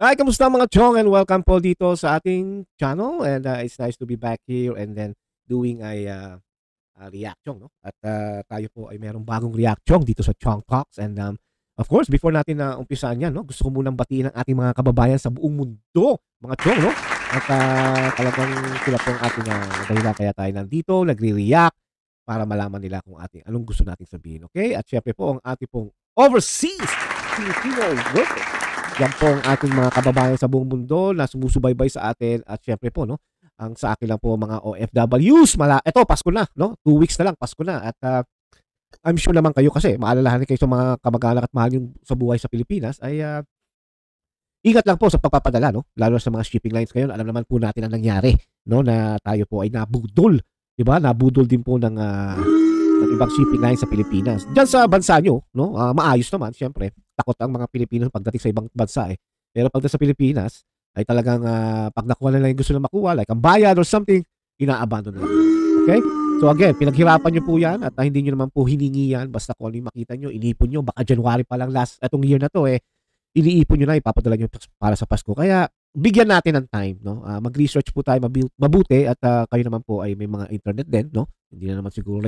Hi, kamusta mga chong, and welcome po dito sa ating channel, and it's nice to be back here and then doing a reaction, no? At tayo po ay merong bagong reaction dito sa Chong Talks, and of course, before natin na umpisan yan, no, gusto ko munang batiin ang ating mga kababayan sa buong mundo, mga chong, no? At talagang sila po ang ating dahilan kaya tayo nandito, nagre-react para malaman nila kung anong gusto nating sabihin, okay? At syempre po ang ating pong overseas Filipino workers. Yan po ang ating mga kababayan sa buong mundo na sumusubaybay sa atin, at syempre po, no, ang sa akin lang po mga OFWs, eto Pasko na, no? 2 weeks na lang Pasko na, at I'm sure naman kayo, kasi maalalahanin kayo sa mga kamag-anak at mahal yung sa buhay sa Pilipinas, ay ingat lang po sa pagpapadala, no? Lalo sa mga shipping lines ngayon. Alam naman po natin ang nangyari, no, na tayo po ay nabudol, 'di ba? Nabudol din po ng ibang shipping lines sa Pilipinas. Diyan sa bansa nyo, no, maayos naman, syempre. Takot ang mga Pilipino pagdating sa ibang bansa eh. Pero pagdating sa Pilipinas, ay talagang pag nakuha nila yung gusto na makuha, like ang bayad or something, inaabandon nila. Okay? So again, pinaghirapan nyo po yan, at hindi nyo naman po hiningi yan. Basta kung ano yung makita nyo, inipon nyo. Baka January pa lang etong year na to iniipon nyo na, ipapadala nyo para sa Pasko. Kaya bigyan natin ng time, no? Mag-research po tayo mabuti, at kayo naman po ay may mga internet din, no? Hindi na naman siguro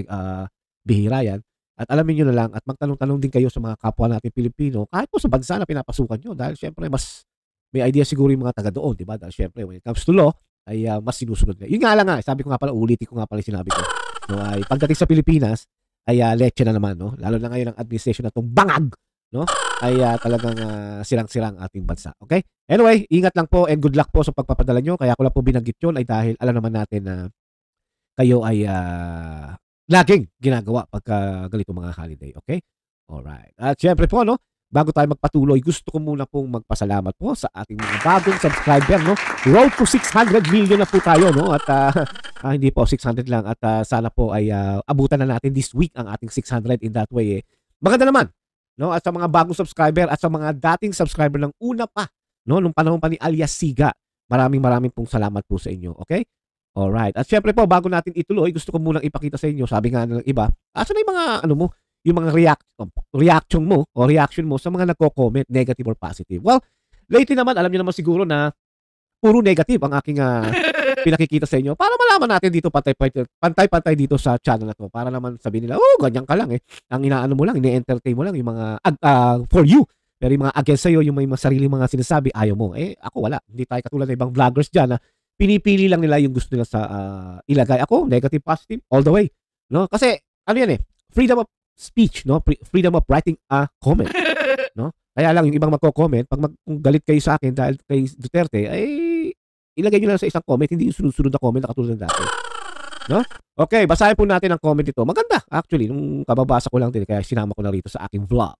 bihira yan. At alamin nyo na lang, at magtanong-tanong din kayo sa mga kapwa natin Pilipino, kahit po sa bansa na pinapasukan nyo, dahil syempre mas may idea siguro yung mga taga doon, di ba? Dahil syempre when it comes to law, ay mas sinusunod nila. Yun nga lang sabi ko nga pala, ulitin ko nga pala yung sinabi ko. No, ay pagdating sa Pilipinas, ay leche na naman, no? Lalo na ngayon ang administration na itong bangag, no? Ay talagang sirang-sirang ating bansa. Okay? Anyway, ingat lang po and good luck po sa pagpapadala nyo. Kaya ko lang po binanggit yun ay dahil alam naman natin na kayo ay laging ginagawa pagka ganito mga holiday, okay? Alright. At syempre po, no, bago tayo magpatuloy, gusto ko muna pong magpasalamat po sa ating mga bagong subscriber, no? Road to 600 million na po tayo, no? At hindi po 600 lang, at sana po ay abutan na natin this week ang ating 600 in that way. Maganda naman, no? At sa mga bagong subscriber at sa mga dating subscriber ng una pa, no, nung panahon pa ni Alias Siga, maraming pong salamat po sa inyo, okay? Alright. At syempre po, bago natin ituloy, gusto ko munang ipakita sa inyo, sabi nga ng iba, asan na yung mga, yung mga reaction mo sa mga nagko-comment, negative or positive. Well, lately naman, alam niyo naman siguro na puro negative ang aking pinakikita sa inyo, para malaman natin dito, pantay-pantay dito sa channel na to, para naman sabihin nila, ganyan ka lang ang inaano mo lang, ini-entertain mo lang yung mga, for you. Pero yung mga against sa'yo, yung may sarili mga sinasabi, ayaw mo. Ako wala. Hindi tayo katulad ng ibang vloggers dyan na pinipili lang nila yung gusto nila sa ilagay. Ako, negative, positive, all the way. No? Kasi, ano yan freedom of speech, no? Freedom of writing a comment. No? Kaya lang, yung ibang magko-comment, kung galit kayo sa akin dahil kay Duterte, ay ilagay nyo lang sa isang comment, hindi yung sunod-sunod na comment na katulad ng dati. No? Okay, basahin po natin ang comment ito. Maganda, actually, nung kababasa ko lang din, kaya sinama ko na rito sa aking vlog.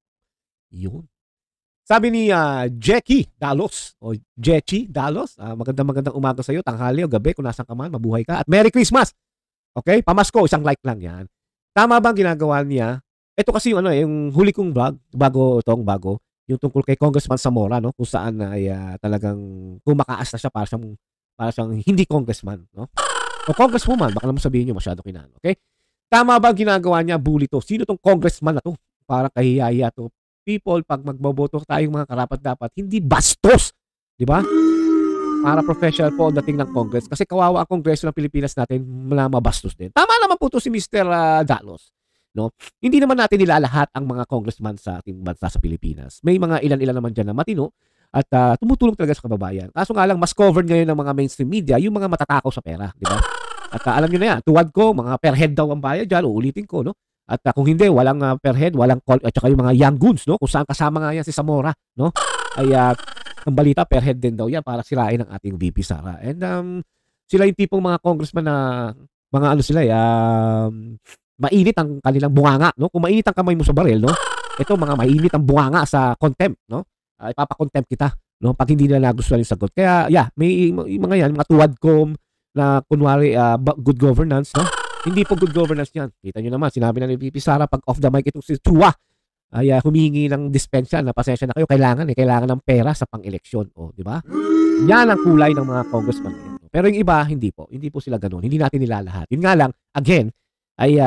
Yun. Sabi ni Jackie Dalos, o Jechi Dalos, magandang umaga sa iyo, tanghali o gabi, kung nasan ka man, mabuhay ka, at Merry Christmas. Okay? Pamasko, isang like lang yan. Tama bang ginagawa niya? Ito kasi yung yung huli kong vlog, bago, yung tungkol kay Congressman Zamora, no? Kung saan ay talagang kumakaas na siya para siyang hindi congressman, no? O congresswoman, baka naman sabihin niyo masyado kinano, okay? Tama ba ginagawa niya, bully to? Sino tong congressman na to? Para kahiyaya to. People, pag magboboto tayong mga karapat-dapat, hindi bastos. Di ba? Para professional po ang dating ng Congress. Kasi kawawa ang Kongreso ng Pilipinas natin, mabastos din. Tama naman po to si Mr. Dalos. No? Hindi naman natin nilalahat ang mga congressman sa ating bansa sa Pilipinas. May mga ilan-ilan naman dyan na matino at tumutulong talaga sa kababayan. Kaso nga lang, mas covered ngayon ng mga mainstream media yung mga matatakaw sa pera. Di ba? At alam nyo na yan, tuwad ko, mga per head daw ang bayad dyan, uulitin ko, no? At kung hindi, walang per head, walang call, at saka yung mga young goons, no? Kung saan kasama nga yan si Zamora, no? Ay, ang balita, per head din daw yan para sirain ang ating VP Sara. And sila yung tipong mga congressman na, mga mainit ang kanilang bunganga, no? Kung mainit ang kamay mo sa baril, no? Ito, mga mainit ang bunganga sa contempt, no? Ipapakontempt kita, no? Pag hindi nila nagustuhan yung sagot. Kaya, may mga yan, mga tuwadkom na kunwari good governance, no? Hindi po good governance yan. Kita nyo naman, sinabi na ni VP Sara pag off the mic itong si Chua ay humihingi ng dispensya na pasensya na kayo. Kailangan ng pera sa pang-eleksyon. O, di ba? Yan ang kulay ng mga congressman. Pero yung iba, hindi po. Hindi po sila ganun. Hindi natin nilalahat. Yun nga lang, again, ay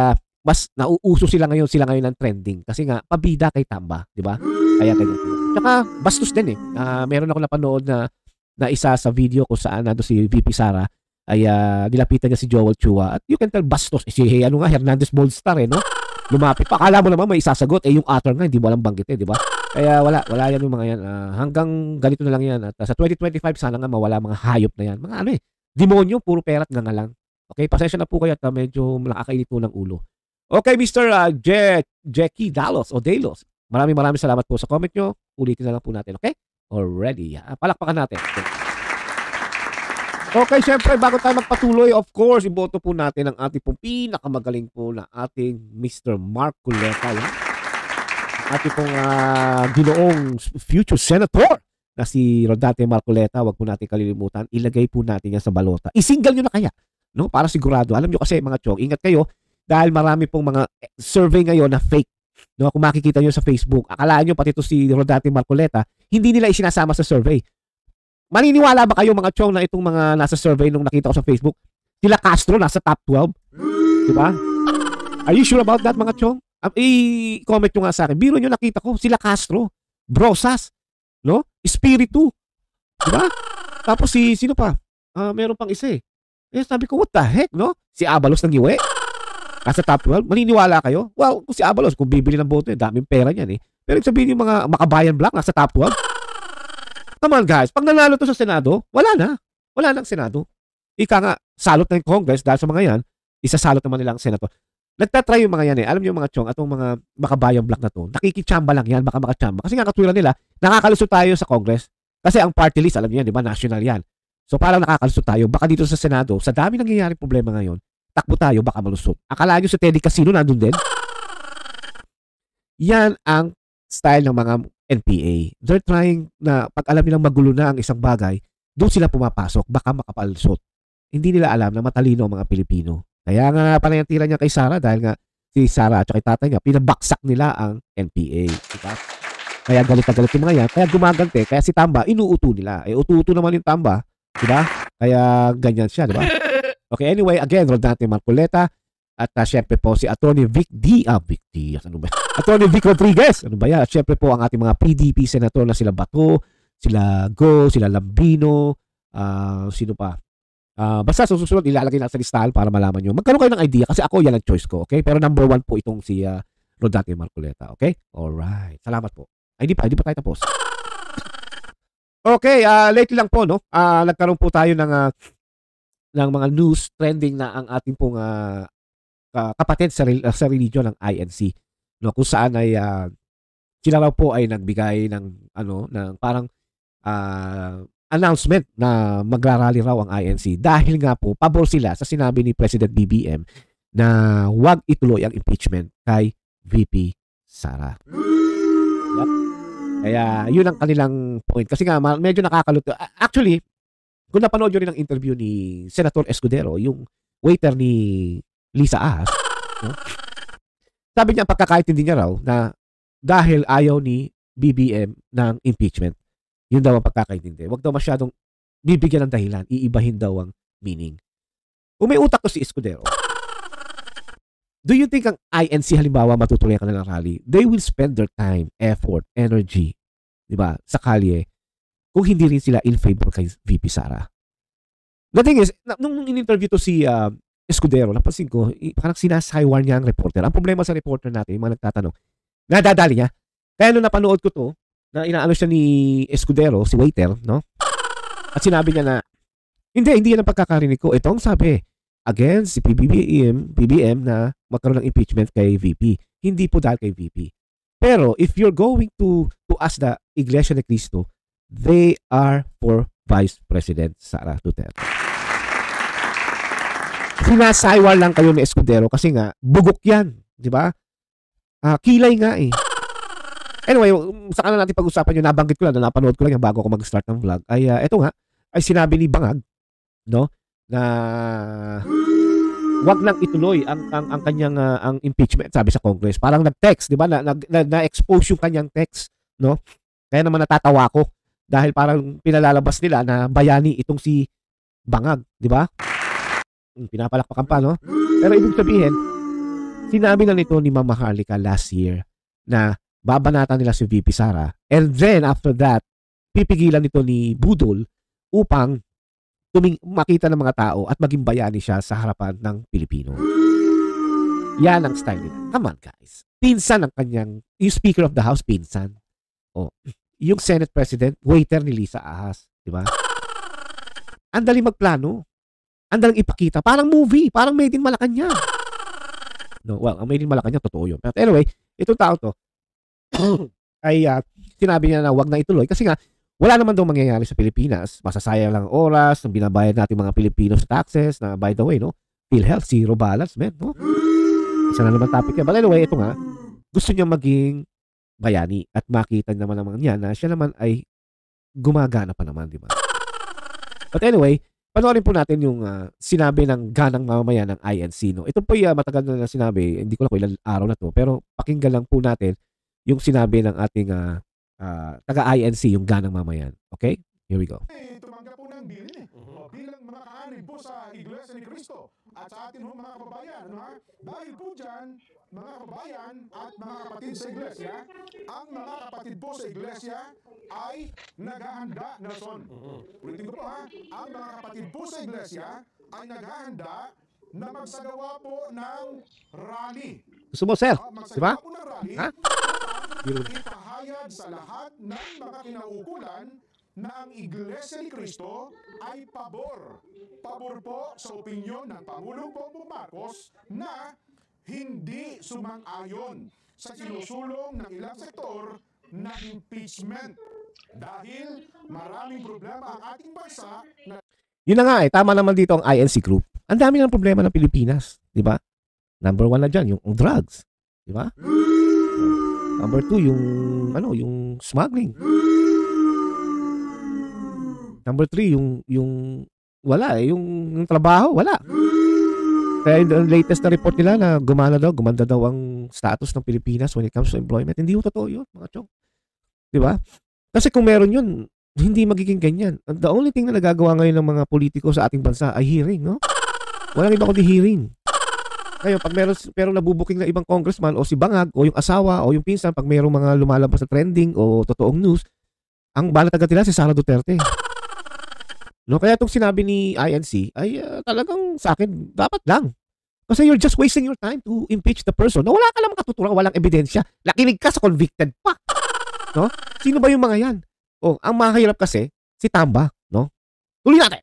mas nauuso sila ngayon ng trending. Kasi nga, pabida kay Tamba. Di ba? Kaya ganyan. Tsaka bastos din eh. Meron ako napanood na isa sa video kung saan nando si VP Sara ay nilapitan niya si Joel Chua at you can tell bastos. Si Hernandez Boldstar no? Lumapit pa. Akala mo naman may isasagot. Yung author nga, hindi mo alam banggit di ba? Kaya wala yan yung mga yan. Hanggang ganito na lang yan. At sa 2025, sana nga mawala mga hayop na yan. Mga demonyo, puro pera at nga lang. Okay, pasensya na po kayo at medyo nakakainito ng ulo. Okay, Mr. Jackie Dalos o Delos. Maraming salamat po sa comment nyo. Ulitin na lang po natin, okay? Already. Palakpakan natin. Okay, syempre, bago tayo magpatuloy, of course, iboto po natin ang ating pong pinakamagaling po na ating Mr. Mark Culeta. Ating pong ginoong future senator na si Rodante Marcoleta. Huwag po natin kalilimutan. Ilagay po natin yan sa balota. Isingle nyo na kaya, no? Para sigurado. Alam nyo kasi, mga chong, ingat kayo dahil marami pong mga survey ngayon na fake. No, kung makikita nyo sa Facebook, akalaan nyo pati ito si Rodante Marcoleta, hindi nila isinasama sa survey. Maniniwala ba kayo mga chong na itong mga nasa survey nung nakita ko sa Facebook, sila Castro nasa top 12? Diba? Are you sure about that mga chong? I-comment nyo nga sa akin. Biro nyo nakita ko, sila Castro, Brosas, no? Espiritu. Diba? Tapos sino pa? Meron pang isa eh. Sabi ko, what the heck, no? Si Abalos ng Iwe. Nasa top 12, maniniwala kayo? Well, kung si Abalos, kung bibili ng boto, daming pera niyan eh. Pero sabihin yung mga Makabayan Black, nasa top 12. Come on guys, pag nanalo to sa Senado, wala na. Wala na ang Senado. Ika nga, salot na yung Congress dahil sa mga yan, isasalot naman nila ang Senado. Nagtatry yung mga yan eh. Alam niyo mga chong, atong mga Makabayan Black na to, nakikichamba lang yan, baka makachamba. Kasi nga katwiran nila, nakakalusot tayo sa Congress. Kasi ang party list, alam niyo yan, di ba? National yan. So parang nakakalusot tayo. Baka dito sa Senado, sa dami nangyayari problema ngayon, takbo tayo, baka malusot. Akala nyo sa Teddy Casino nandun din? Yan ang style ng mga NPA. They're trying na pag alam nilang magulo na ang isang bagay, doon sila pumapasok, baka makapalusot. Hindi nila alam na matalino ang mga Pilipino. Kaya nga panayantira niya kay Sara dahil nga si Sara at kay tatay niya, pinabaksak nila ang NPA. Diba? Kaya galit na galit yung mga yan. Kaya gumagante. Kaya si Tamba, inuuto nila. Uto-uto naman yung Tamba. Diba? Kaya ganyan siya. Diba? Okay, anyway, again, Rodante Marcoleta. At syempre po si Atty. Vic Diaz. Ano ba? Atty. Vic Rodriguez. Ano ba yan? At syempre po ang ating mga PDP senator na sila Bato, sila Go, sila Lambino, sino pa? Basta sa susunod, ilalagay na sa listahan para malaman nyo. Magkaroon kayo ng idea kasi ako yan ang choice ko. Okay? Pero number 1 po itong si Rodante Marcoleta. Okay? Alright. Salamat po. Ay, hindi pa tayo tapos. Okay, lately lang po, no? Nagkaroon po tayo ng mga news trending na ang ating pong kapatid sa religion ng INC, no, kung saan ay sila raw po ay nagbigay ng ng parang announcement na magrarally raw ang INC dahil nga po pabor sila sa sinabi ni President BBM na huwag ituloy ang impeachment kay VP Sara. Yep. Kaya yun ang kanilang point kasi nga medyo nakakalito. Actually, kung napanood nyo rin ang interview ni Senator Escudero, yung waiter ni Lisa Ahas, no? Sabi niya, pagkakaintindi niya raw na dahil ayaw ni BBM ng impeachment, yun daw ang pagkakaintindi. Huwag daw masyadong bibigyan ng dahilan, iibahin daw ang meaning. Kung may utak ko si Escudero, do you think ang INC halimbawa matutuloy ka na ng rally, they will spend their time, effort, energy, di ba, sa kalye, kung hindi rin sila in favor kay VP Sara? The thing is, nung in-interview to si Escudero, napansin ko, parang sinasaywar niya ang reporter. Ang problema sa reporter natin, yung mga nagtatanong, nadadali niya. Kaya nung napanood ko to, na inaano siya ni Escudero, si waiter, no? At sinabi niya na, hindi yan ang pagkakarinig ko. Ito ang sabi, against si BBM na magkaroon ng impeachment kay VP. Hindi po dahil kay VP. Pero, if you're going to ask the Iglesia ni Cristo, they are for Vice President Sara Duterte. Sinasaywal lang kayo ni Escudero kasi nga bugok yan, di ba? Kilay nga eh. Anyway, saka na natin pag-usapan yung nabanggit ko lang, na napanood ko lang yung bago ako mag-start ng vlog. Ay eto nga, ay sinabi ni Bangag, no, na wag nang ituloy ang kanyang ang impeachment, sabi sa Congress. Parang nag-text, di ba? Na-expose yung kanyang text, no? Kaya naman natatawa ko dahil parang pinalalabas nila na bayani itong si Bangag, di ba? Pinapalakpakan pa, no? Pero ibig sabihin, sinabi na nito ni Mama Harlika last year na babanatan nila si VP Sara, and then after that, pipigilan nito ni Budol upang makita ng mga tao at maging bayani siya sa harapan ng Pilipino. Yan ang style nila. Come on, guys. Pinsan ang kanyang, yung Speaker of the House, pinsan. O, yung Senate President, waiter ni Lisa Ahas. Di ba? Ang dali magplano. Ang daling ipakita. Parang movie. Parang Made in Malacanang. No, well, ang Made in Malacanang, totoo yun. But anyway, itong tao to, ay sinabi niya na wag na ituloy kasi nga, wala naman daw mangyayari sa Pilipinas. Masasayang lang oras ng binabayad natin mga Pilipino sa taxes na, by the way, no? PhilHealth, zero balance, man, no? Isa na naman topic yan. But anyway, ito nga, gusto niya maging bayani at makita naman niya na siya naman ay gumagana pa naman, di ba? But anyway, panoorin po natin yung sinabi ng ganang mamamayan ng INC, no? Ito po yung matagal na sinabi, hindi ko lang kung ilang araw na to, pero pakinggan lang po natin yung sinabi ng ating taga-INC, yung ganang mamayan. Okay? Here we go. Tumanggap po ng bilin bilang mga kaanib po sa Iglesia ni Cristo at sa atin mga kababayan. Ano, ha? Dahil po dyan, mga kababayan at mga kapatid sa Iglesia, ang mga kapatid po sa Iglesia ay naghahanda, Nelson. Ulitin ko po ha, ang mga kapatid po sa Iglesia ay naghahanda na magsagawa po ng rally. Gusto mo, sir? Diba? Po ng rally, ha? Ipahayag sa lahat ng mga kinaukulan na ang Iglesia ni Cristo ay pabor. Pabor po sa opinyon ng Pangulong Bongbong Marcos na hindi sumang-ayon sa sinusulong ng ilang sektor na impeachment. Dahil maraming problema ang ating bansa na... Yun na nga tama naman dito ang INC Group. Ang dami ng problema ng Pilipinas, di ba? Number 1 na dyan, yung drugs, di ba? Number 2, yung smuggling. Number 3, yung wala yung trabaho, wala. Kaya yung latest na report nila na gumanda daw ang status ng Pilipinas when it comes to employment. Hindi yung totoo yun, mga chong. Di ba? Kasi kung meron yun, hindi magiging ganyan. The only thing na nagagawa ngayon ng mga politiko sa ating bansa ay hearing, no? Walang iba kundi hearing. Ngayon, pag meron nabubuking na ibang congressman o si Bangag o yung asawa o yung pinsan, pag merong mga lumalabas na trending o totoong news, ang balat agad nila si Sara Duterte. No, kaya itong sinabi ni INC ay talagang sa akin, dapat lang. Kasi you're just wasting your time to impeach the person. No, wala ka lang katuturan, walang ebidensya. Nakinig ka sa convicted pa. No? Sino ba yung mga yan? Oh, ang mahirap kasi, si Tamba. No? Tuloy natin.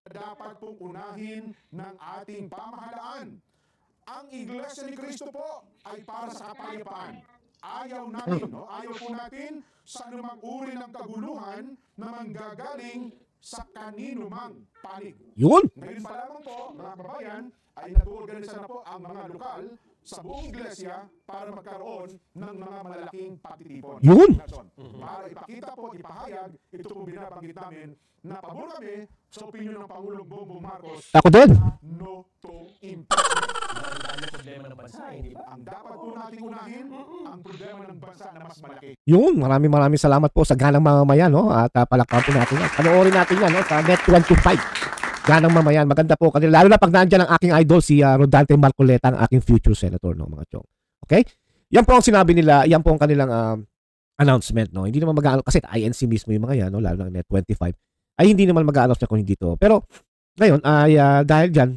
Dapat pong unahin ng ating pamahalaan. Ang Iglesia ni Cristo po ay para sa kapayapaan. Ayaw natin, no? Ayaw po natin sa anumang uri ng kaguluhan na manggagaling sa kanino mang panig. Yun! Ngayon pa lamang po, mga kababayan, ay nag-organisa na po ang mga lokal sa buong iglesia para magkaroon ng mga malaking pagtitipon. Yun! Para ipakita po at ipahayag, ito po binabanggit namin, na pabor kami sa opinyon ng Pangulong Bongbong Marcos. Ako din! No to impeachment. Ang problema ng bansa, hindi ba? Ang dapat po nating unahin, ang problema ng bansa na mas malaki. Yun, maraming salamat po sa ganang mamamayan, no? At palakpan po natin yan. Panoorin natin yan, no? Sa Net 125. Ganang mamayan. Maganda po kanila. Lalo na pag nandiyan ang aking idol, si Rodante Marcoleta, ang aking future senator, no, mga chong. Okay? Yan po ang sinabi nila, yan po ang kanilang announcement, no? Hindi naman mag-ano, kasi INC mismo yung mga yan, no? Lalo na Net 25. Ay hindi naman mag-announce na kung hindi to. Pero ngayon ay dahil diyan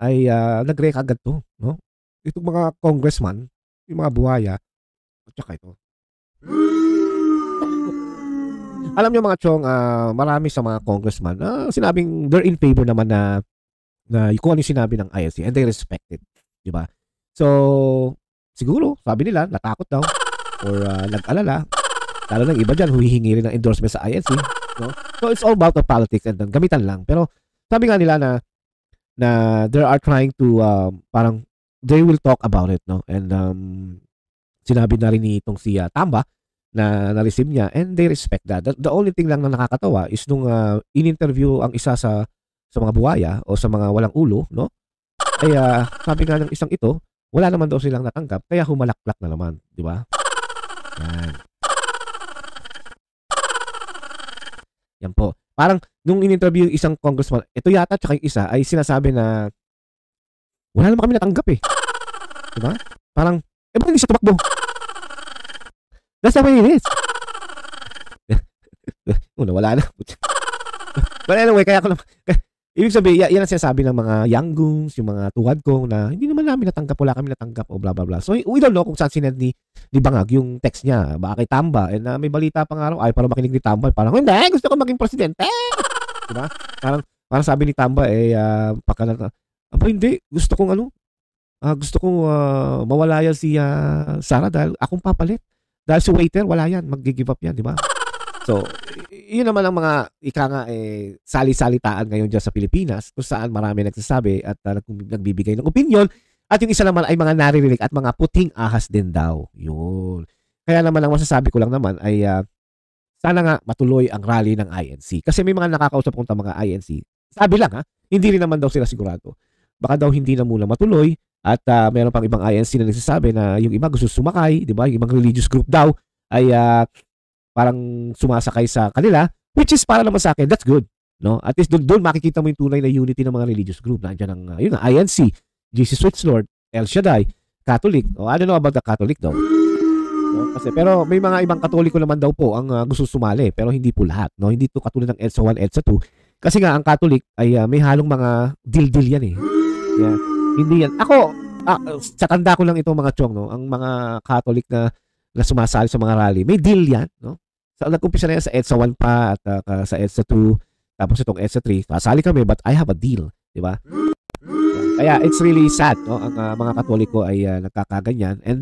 ay nag-rek agad to, no? Itong mga congressman, yung mga buhaya, at saka ito. Alam niyo mga chong, marami sa mga congressman sinabing they're in favor naman na kung ano yung sinabi ng INC and they respect it, di ba? So siguro sabi nila natakot daw or nag-alala. Lalo ng iba dyan, humihingi rin ng endorsement sa INC. No? So, it's all about the politics and then gamitan lang. Pero, sabi nga nila na they are trying to, parang, they will talk about it, no? And, sinabi na rin itong si Tamba na na-receive niya and they respect that. The only thing lang na nakakatawa is nung in-interview ang isa sa mga buhaya o sa mga walang ulo, no? Ay, sabi nga ng isang ito, wala naman daw silang natanggap, kaya humalaklak na naman, di ba? Yan. Yan po. Parang nung in-interview yung isang congressman, ito yata tsaka yung isa ay sinasabi na wala naman kami natanggap eh. Diba? Parang, ba't hindi siya tumakbo? That's the way it is. Wala na. But anyway, kaya ko lang, ibig sabihin, yan ang sinasabi ng mga youngguns, yung mga tuwad ko na hindi naman namin natanggap, wala kami natanggap o blah blah blah. So we don't know kung saan sinend ni Bangag yung text niya, baka kay Tamba. And may balita pa nga raw, ay para makinig ni Tamba, parang hindi, gusto ko maging presidente. Diba? Parang sabi ni Tamba hindi, gusto kong mawala yan si Sara dahil akong papalit. Dahil si waiter, wala yan, mag-give up yan, di ba? So, yun naman ang mga sali-salitaan ngayon dyan sa Pilipinas kung saan marami nagsasabi at nagbibigay ng opinion at yung isa naman ay mga naririnig at mga puting ahas din daw. Yun. Kaya naman ang masasabi ko lang naman ay sana nga matuloy ang rally ng INC. Kasi may mga nakakausap kong mga INC. Sabi lang hindi rin naman daw sila sigurado. Baka daw hindi na muna matuloy at meron pang ibang INC na nagsasabi na yung iba gusto sumakay, di ba? Yung ibang religious group daw ay parang sumasakay sa kanila, which is para naman sa akin, that's good. No? At least doon makikita mo yung tunay na unity ng mga religious group. Nandiyan ang INC, Jesus Sweet Lord, El Shaddai, Catholic. I don't know about the Catholic daw. No? Pero may mga ibang Katoliko naman daw po ang gusto sumali, pero hindi po lahat. No? Hindi to katulad ng EDSA 1, EDSA 2. Kasi nga, ang Catholic ay may halong mga deal-deal yan eh. Yeah. Hindi yan. Ako, sa tanda ko lang ito mga chong, no? Ang mga Catholic na sumasali sa mga rally, may deal yan. No? Nag-umpisa na yan sa EDSA 1 pa at sa EDSA 2, tapos itong EDSA 3. Sasali kami but I have a deal. Di ba? Kaya it's really sad. No? Ang mga Katoliko ay nagkakaganyan. And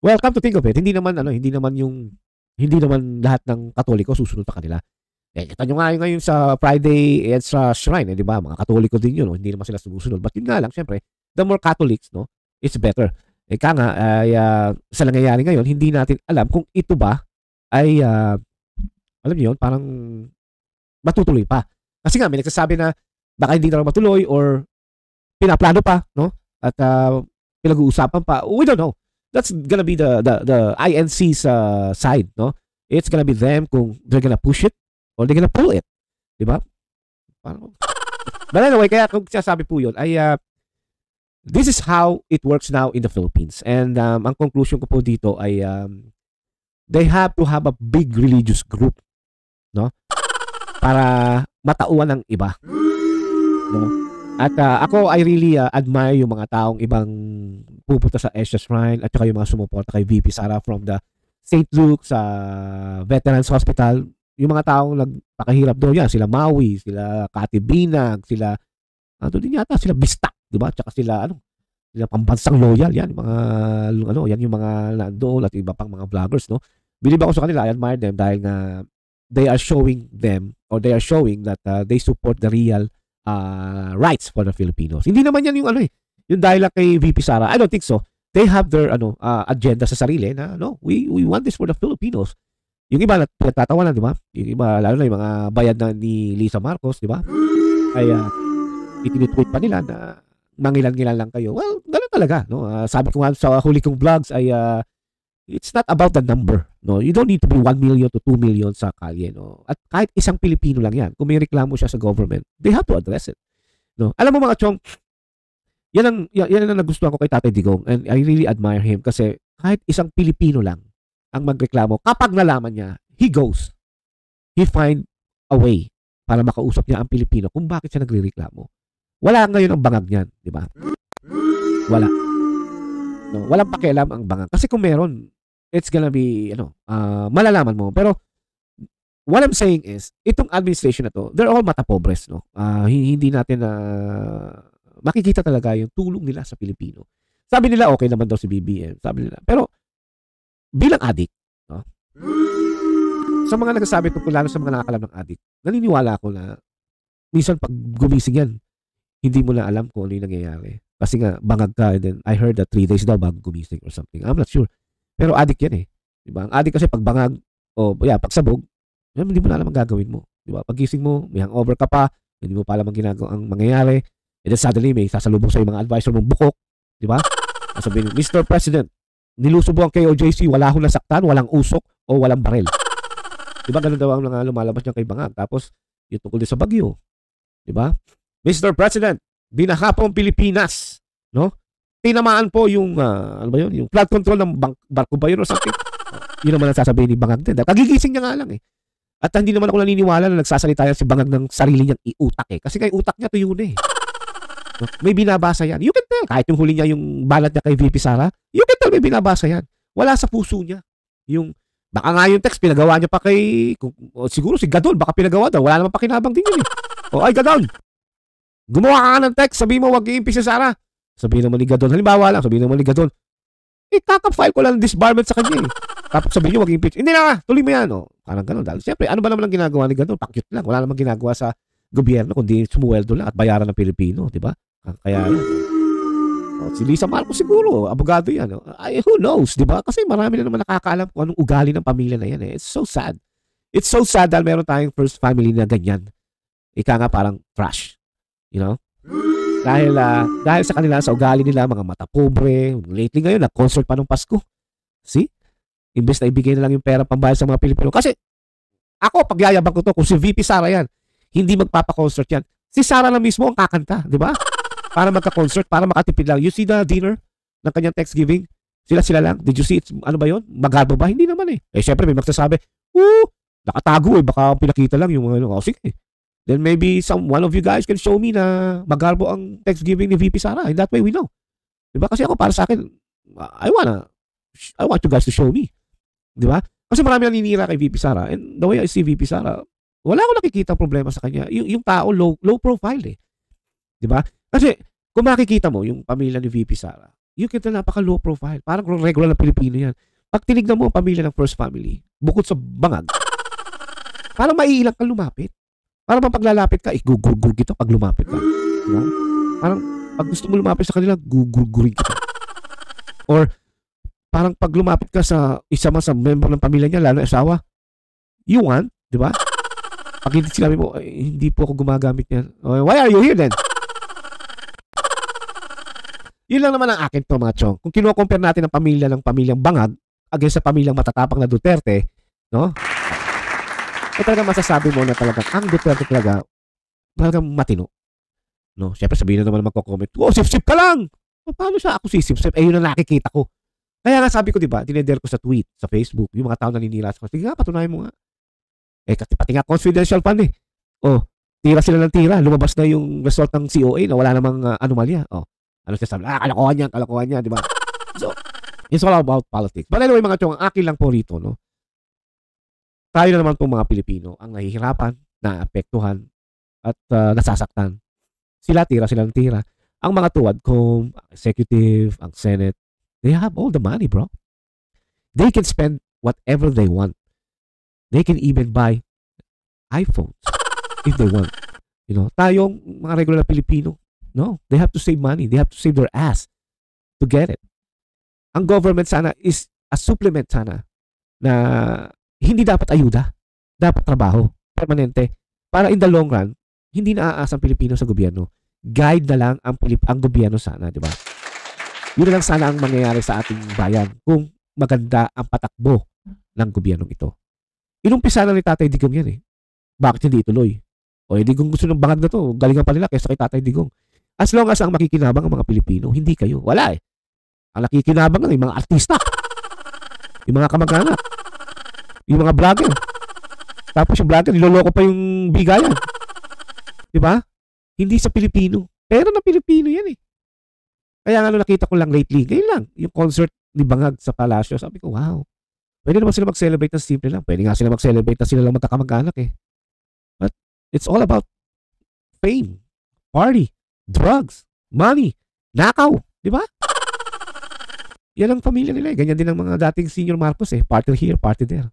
well, come to think of it, hindi naman lahat ng Katoliko susunod sa kanila. Kita nyo nga ngayon sa Friday EDSA Shrine, di ba? Mga Katoliko din yun. No? Hindi naman sila sumusunod. But yun nga lang, syempre, the more Catholics, no, it's better. Sa nangyayari ngayon, hindi natin alam kung ito ba ay, alam niyo yun, parang matutuloy pa. Kasi nga, may nagsasabi na baka hindi na matuloy or pinaplano pa, no? At pinag-uusapan pa. We don't know. That's gonna be the INC's side, no? It's gonna be them kung they're gonna push it or they're gonna pull it. Diba? But anyway, kaya kung sasabi po yun, ay this is how it works now in the Philippines. And ang conclusion ko po dito ay they have to have a big religious group, no? Para matauhan ng iba. No? At ako I really admire yung mga taong ibang pupunta sa EDSA Shrine at saka yung mga sumuporta kay VP Sara from the St. Luke sa Veterans Hospital. Yung mga taong nagpakahirap doon yan, sila Maui, sila Katibinag, sila din yata, sila Bistak, di ba? Tsaka sila sila pambansang loyal yan, yan yung mga nandoon at iba pang mga vloggers, no? Believe ako sa kanila, I admire them dahil nga they are showing that they support the real rights for the Filipinos. Hindi naman yan yung dahil lang kay VP Sara. I don't think so. They have their agenda sa sarili na we want this for the Filipinos. Yung iba nagtatawanan, di ba? Yung iba lalo na yung mga bayad ni Lisa Marcos, di ba? Ay itinitweet pa nila na mangilan-ngilan lang kayo. Well, gano'n talaga, no? Sabi ko nga sa huli kong vlogs ay it's not about the number, no? You don't need to be 1 million to 2 million sa kalye, no? At kahit isang Pilipino lang yan, kung may reklamo siya sa government, they have to address it, no? Alam mo mga chong, yan ang nagustuhan ko kay Tatay Digong and I really admire him kasi kahit isang Pilipino lang ang magreklamo, kapag nalaman niya, he goes. He find a way para makausap niya ang Pilipino kung bakit siya nagrereklamo. Wala ngayon ang bangag niyan, di ba? Wala. No, walang pakialam ang bangag. Kasi kung meron, it's gonna be, malalaman mo. Pero, what I'm saying is, itong administration na to, they're all matapobres, no? Hindi natin makikita talaga yung tulong nila sa Pilipino. Sabi nila, okay naman daw si BBM. Sabi nila. Pero, bilang adik, no? Sa mga nagsasabi ko, lalo sa mga nakakalam ng adik, naniniwala ako na minsan pag gumising yan, hindi mo na alam kung ano yung nangyayari. Kasi nga, bangag ka, and then I heard that 3 days daw bago gumising or something. I'm not sure. Pero adik yan eh. Diba? Ang adik kasi pag bangag, pag sabog, hindi mo na alam ang gagawin mo. Diba? Pag gising mo, may hangover ka pa, hindi mo pa alam ang mangyayari, and then suddenly may sasalubong sa mga advisor mong bukok. Diba? Sabihin, Mr. President, nilusob ang KOJC, wala akong nasaktan, walang usok, o walang baril. Diba? Ganun daw ang lumalabas niya kay bangag. Tapos, yung tungkol din sa bagyo. Diba? Mr. President, binaha po ang Pilipinas, no? Tinamaan po yung, yung flood control ng barko ba yun or something? Yun naman ang sasabihin ni Bangag din. Kagigising niya nga lang eh. At hindi naman ako naniniwala na nagsasalita yan si Bangag ng sarili niyang iutak eh. Kasi kay utak niya tuyo na eh. May binabasa yan. You can tell. Kahit yung huli niya yung balat niya kay VP Sara, you can tell may binabasa yan. Wala sa puso niya. Baka nga yung text, pinagawa niya pa kay, siguro si Gadol, baka pinagawa daw. Wala naman pakinabang din yun eh. Ay Gadol, gumawa ka ng text, sabihin mo wag i-impeach si Sara. Sabihin naman ni Gadol, halimbawa lang, sabihin naman ni Gadol, kakap-file ko lang disbarment sa kanya eh. Tapos sabihin niyo wag i-impeach. Hindi na, tuloy mo yan. Parang gano'n. Dahil siyempre, ano ba naman ang ginagawa ni Gadol? Pakyut lang. Wala naman ginagawa sa gobyerno kundi sumuweldo lang at bayaran ng Pilipino, di ba? Kaya si Lisa Marcos siguro, abogado yan. Who knows, di ba? Kasi marami na naman nakakaalam kung anong ugali ng pamilya na yan eh. It's so sad. It's so sad dahil meron tayong first family na ganyan. Ika nga parang trash. You know? Dahil sa kanila, sa ugali nila, mga mata pobre. Lately ngayon, nag-concert pa nung Pasko. See? Imbes na ibigay na lang yung pera pambayad sa mga Pilipino. Kasi, ako, pagyayabang ko to, kung si VP Sara yan, hindi magpapa-concert yan. Si Sara na mismo ang kakanta, di ba? Para magka-concert, para makatipid lang. You see the dinner ng kanyang Thanksgiving? Sila lang. Did you see it? Ano ba yun? Magarbo ba? Hindi naman eh. Syempre, may magsasabi, nakatago eh, baka pinakita lang yung mga, sige. Then maybe one of you guys can show me na magarbo ang Thanksgiving ni VP Sara. In that way, we know. Diba? Kasi ako, para sa akin, I want you guys to show me. Diba? Kasi marami naninira kay VP Sara. And the way I see VP Sara, wala akong nakikita problema sa kanya. Yung tao, low profile eh. Diba? Kasi, kung makikita mo, yung pamilya ni VP Sara, you can tell napaka-low profile. Parang regular na Pilipino yan. Pag tinignan mo ang pamilya ng first family, bukod sa Bangag, parang maiilang ka lumapit. Para bang paglalapit ka, gugurgur kita pag lumapit ka. Diba? Parang pag gusto mo lumapit sa kanila, gugurgurin kita. Or parang pag lumapit ka sa isa man sa member ng pamilya niya, lalo na asawa, you want, di ba? Pag hindi sinabi mo, hindi po ako gumagamit yan. Why are you here then? Yun lang naman ang akin to mga chong. Kung kinukompare natin ang pamilya ng pamilyang Bangag against sa pamilyang matatapang na Duterte, no? Talaga masasabi mo na talaga ang Duterte talagang matino. No, syempre sabihin na naman magko-comment, sip-sip ka lang. Paano siya ako sisip-sip? Yun ang nakikita ko. Kaya nga sabi ko, di ba, dinedare ko sa tweet, sa Facebook, yung mga tao naninira sa sige nga, patunayan mo nga. Kasi pati nga confidential fund eh. Tira sila ng tira. Lumabas na yung result ng COA na wala namang anomalya. Ano siya sabi? Kalokohan yan, di ba? So, it's all about politics. But anyway, mga chong, ang akin lang po rito, no? Tayo na naman po mga Pilipino ang nahihirapan, naapektuhan, at nasasaktan. Tira sila ng tira. Ang mga tuwad kung executive, ang Senate, they have all the money, bro. They can spend whatever they want. They can even buy iPhones if they want. You know, tayong mga regular Pilipino, no, they have to save money. They have to save their ass to get it. Ang government sana is a supplement sana na hindi dapat ayuda, dapat trabaho, permanente, para in the long run, hindi na aasa ang Pilipino sa gobyerno. Guide na lang ang gobyerno sana, di ba? Yun na lang sana ang mangyayari sa ating bayan kung maganda ang patakbo ng gobyernong ito. Inumpisa na ni Tatay Digong yan eh. Bakit hindi ituloy? Hindi kung gusto ng Bangag na to, galingan pa nila kaysa kay Tatay Digong. As long as ang makikinabang ang mga Pilipino, hindi kayo. Wala eh. Ang nakikinabang lang yung mga artista, yung mga kamag-anak, yung mga vlogger. Tapos yung vlogger, niloloko pa yung bigayan. Diba? Hindi sa Pilipino. Pero na Pilipino yan eh. Kaya nga nakita ko lang lately, ngayon lang, yung concert ni Bangag sa Palacio. Sabi ko, wow. Pwede naman sila mag-celebrate ng simple lang. Pwede nga sila mag-celebrate na sila lang magkakamag-anak eh. But it's all about fame, party, drugs, money, nakaw. Diba? Yan ang pamilya nila eh. Ganyan din ang mga dating senior Marcos eh. Party here, party there.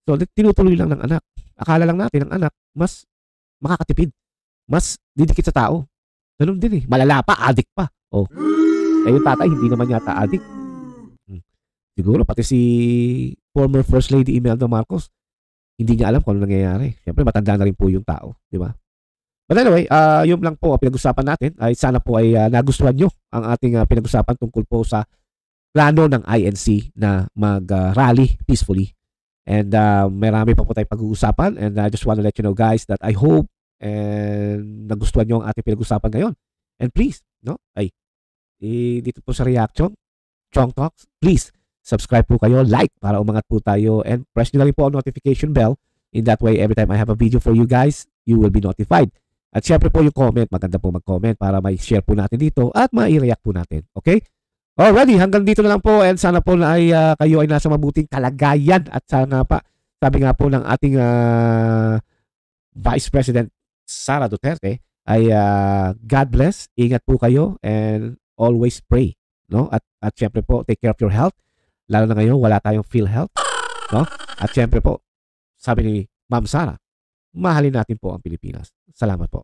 So, tinutuloy lang ng anak. Akala lang natin ang anak, mas makakatipid. Mas didikit sa tao. Ganun din eh. Malala pa, addict pa. Yung tatay, hindi naman yata addict. Siguro, pati si former First Lady Imelda Marcos, hindi niya alam kung ano nangyayari. Siyempre, matanda na rin po yung tao. Di ba? But anyway, yun lang po ang pinag-usapan natin. Sana po ay nagustuhan nyo ang ating pinag-usapan tungkol po sa plano ng INC na mag-rally peacefully. And marami pa po tayong pag-uusapan. And I just want to let you know guys that I hope and nagustuhan nyo ang ating pinag-usapan ngayon. And please, no? Dito po sa reaction, Chong Talks, please, subscribe po kayo, like para umangat po tayo, and press nyo na rin po ang notification bell. In that way, every time I have a video for you guys, you will be notified. At syempre po yung comment, maganda po mag-comment para may share po natin dito at mai-react po natin. Okay? Alrighty, hanggang dito na lang po, and sana po na ay kayo ay nasa mabuting kalagayan, at sana pa, sabi nga po ng ating Vice President Sara Duterte ay God bless, ingat po kayo, and always pray, no? At syempre po, take care of your health, lalo na ngayon wala tayong PhilHealth, no? At syempre po, sabi ni Ma'am Sara, mahalin natin po ang Pilipinas. Salamat po.